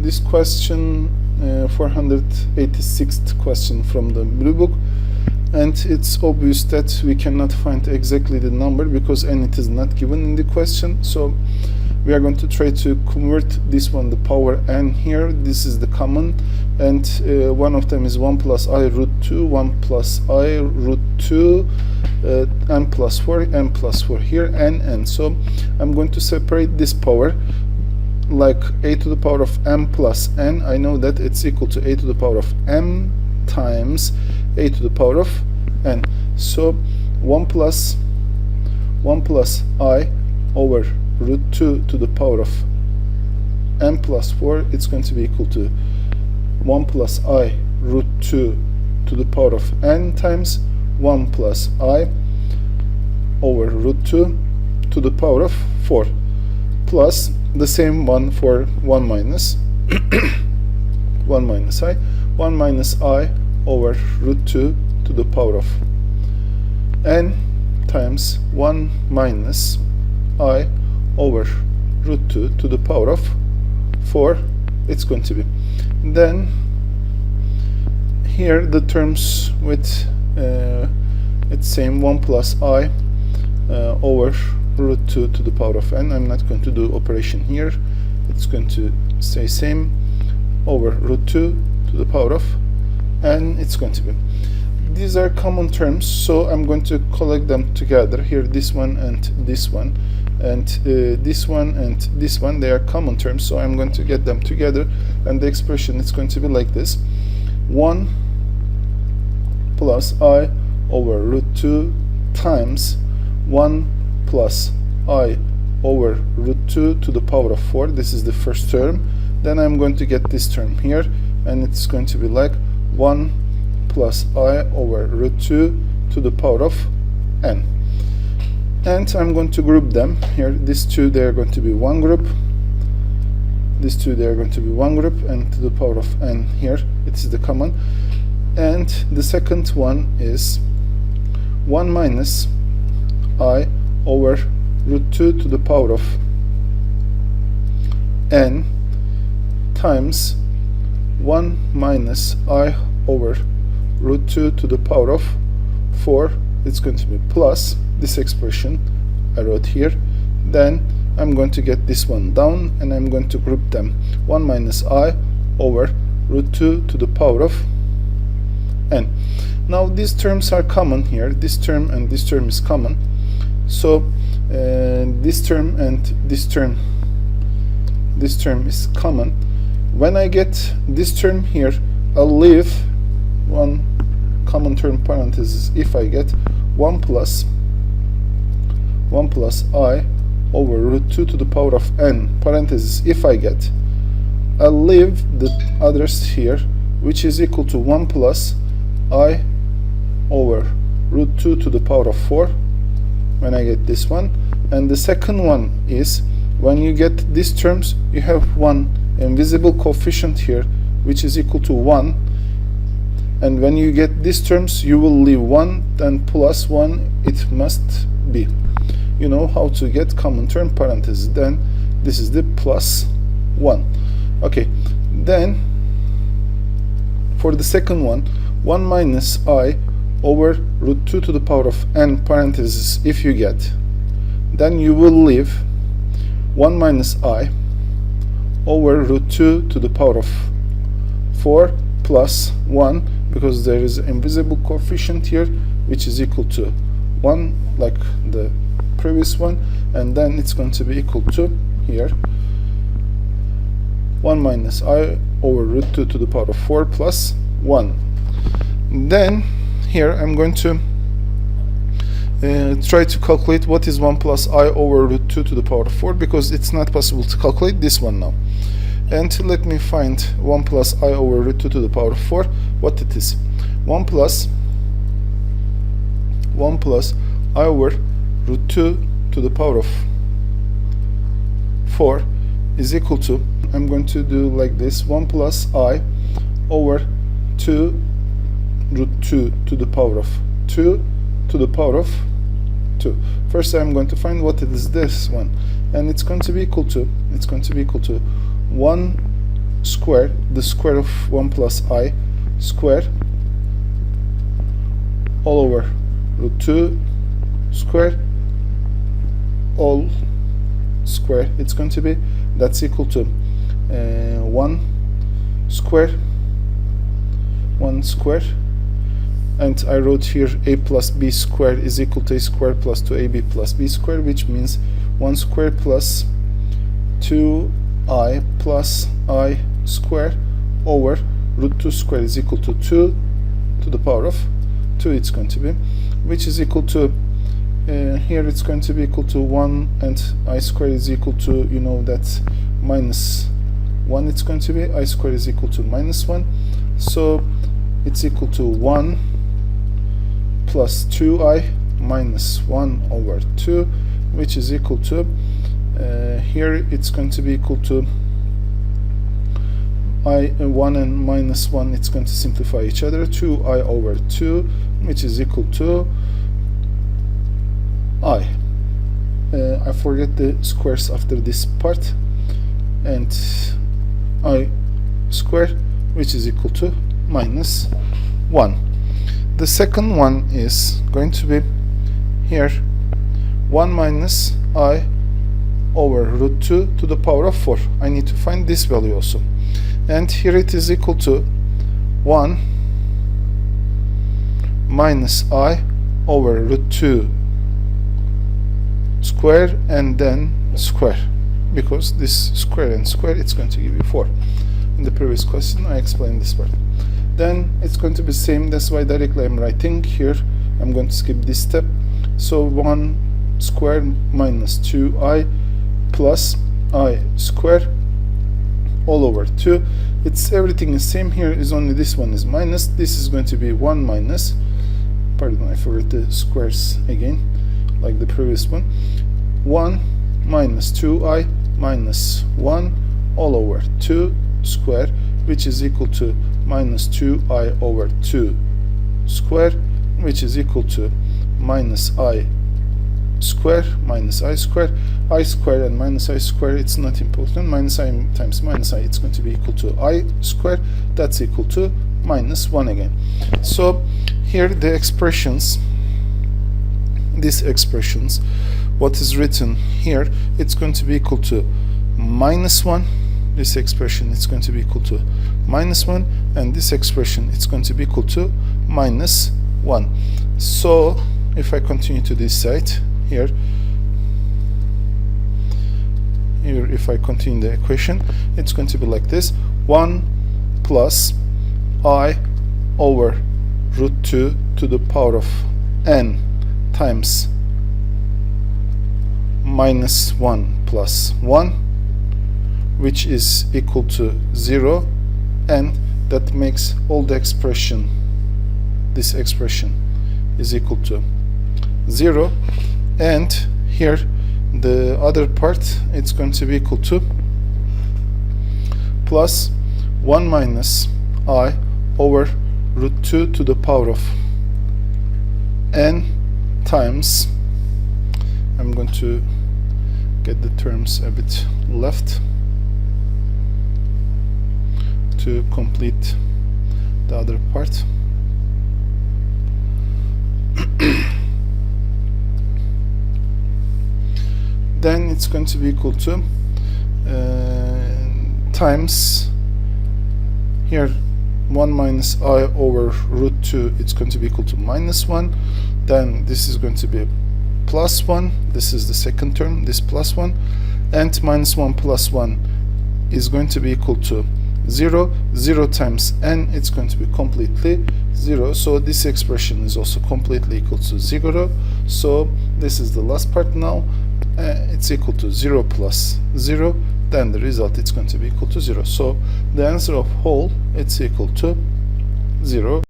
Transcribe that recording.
this question, 486th question from the blue book, and it's obvious that we cannot find exactly the number because n it is not given in the question. So we are going to try to convert this one, the power n here. This is the common, and one of them is 1 plus I root 2, 1 plus I root 2, n plus 4 here, n. So I'm going to separate this power like a to the power of m plus n. I know that it's equal to a to the power of m times a to the power of n. So 1 plus I over root 2 to the power of n plus 4, it's going to be equal to 1 plus I root 2 to the power of n times 1 plus I over root 2 to the power of 4, plus the same one for 1 minus 1 minus I over root 2 to the power of n times 1 minus I over root 2 to the power of 4, it's going to be. Then here the terms with it's same 1 plus I over root 2 to the power of n. I'm not going to do operation here. It's going to stay same over root 2 to the power of n. It's going to be. These are common terms, so I'm going to collect them together. Here, this one and this one, and this one and this one, they are common terms, so I'm going to get them together, and the expression is going to be like this: 1 plus I over root 2 times 1 plus I over root 2 to the power of 4. This is the first term. Then I'm going to get this term here, and it's going to be like 1 plus I over root 2 to the power of n. And I'm going to group them here. These two, they are going to be one group. These two, they are going to be one group, and to the power of n here, it is the common. And the second one is 1 minus I over root 2 to the power of n times 1 minus I over root 2 to the power of 4. It's going to be plus this expression I wrote here. Then I'm going to get this one down, and I'm going to group them. 1 minus I over root 2 to the power of n. Now these terms are common here. This term and this term is common. So this term and this term is common. When I get this term here, I'll leave one common term parenthesis if I get 1 plus I over root 2 to the power of n parenthesis if I get. I'll leave the others here, which is equal to 1 plus I over root 2 to the power of 4 when I get this one. And the second one is, when you get these terms, you have one invisible coefficient here, which is equal to 1. And when you get these terms, you will leave 1, and plus 1 it must be. You know how to get common term parenthesis. Then this is the plus 1. Okay, then for the second one, 1 minus I over root 2 to the power of n parenthesis if you get. Then you will leave 1 minus I over root 2 to the power of 4 plus 1, because there is an invisible coefficient here which is equal to 1 like the previous one, and then it's going to be equal to here 1 minus I over root 2 to the power of 4 plus 1. Then here I'm going to try to calculate what is 1 plus I over root 2 to the power of 4, because it's not possible to calculate this one now. And let me find 1 plus I over root 2 to the power of 4, what it is. 1 plus I over root 2 to the power of 4 is equal to, I'm going to do like this, 1 plus I over 2 root 2 to the power of 2 to the power of 2. First I'm going to find what it is this one, and it's going to be equal to 1 square, the square of 1 plus I square, all over root 2 square, all square it's going to be, that's equal to 1 square, and I wrote here a plus b squared is equal to a squared plus 2ab plus b squared, which means 1 squared plus 2i plus I squared over root 2 squared is equal to 2 to the power of 2 it's going to be, which is equal to here it's going to be equal to 1, and I squared is equal to, you know, that's minus 1 it's going to be, I squared is equal to minus 1, so it's equal to 1 plus 2i minus 1 over 2, which is equal to here it's going to be equal to 1 and minus 1, it's going to simplify each other, 2i over 2, which is equal to I forget the squares after this part, and I squared, which is equal to minus 1. The second one is going to be here 1 minus I over root 2 to the power of 4. I need to find this value also, and here it is equal to 1 minus I over root 2 square and then square, because this square and square it's going to give you 4. In the previous question I explained this part. Then it's going to be same, that's why directly I'm writing here, I'm going to skip this step. So 1 squared minus 2i plus I squared all over 2. It's everything is same here, is only this one is minus, this is going to be 1 minus, pardon I forgot the squares again like the previous one, 1 minus 2i minus 1 all over 2 square, which is equal to minus 2i over 2 square, which is equal to minus I square minus I square. I square and minus I square, it's not important, minus I times minus I, it's going to be equal to I square, that's equal to minus 1 again. So here the expressions, these expressions, what is written here, it's going to be equal to minus 1, this expression it's going to be equal to minus 1, and this expression it's going to be equal to minus 1. So if I continue to this side here, if I continue the equation, it's going to be like this: 1 plus I over root 2 to the power of n times minus 1 plus 1, which is equal to 0, and that makes all the expression, this expression is equal to 0, and here the other part it's going to be equal to plus 1 minus I over root 2 to the power of n times, I'm going to get the terms a bit left to complete the other part. Then it's going to be equal to times here 1 minus I over root 2, it's going to be equal to minus 1, then this is going to be plus 1, this is the second term, this plus 1, and minus 1 plus 1 is going to be equal to 0. 0 times n, it's going to be completely 0, so this expression is also completely equal to 0. So this is the last part now, it's equal to 0 plus 0, then the result it's going to be equal to 0. So the answer of whole, it's equal to 0.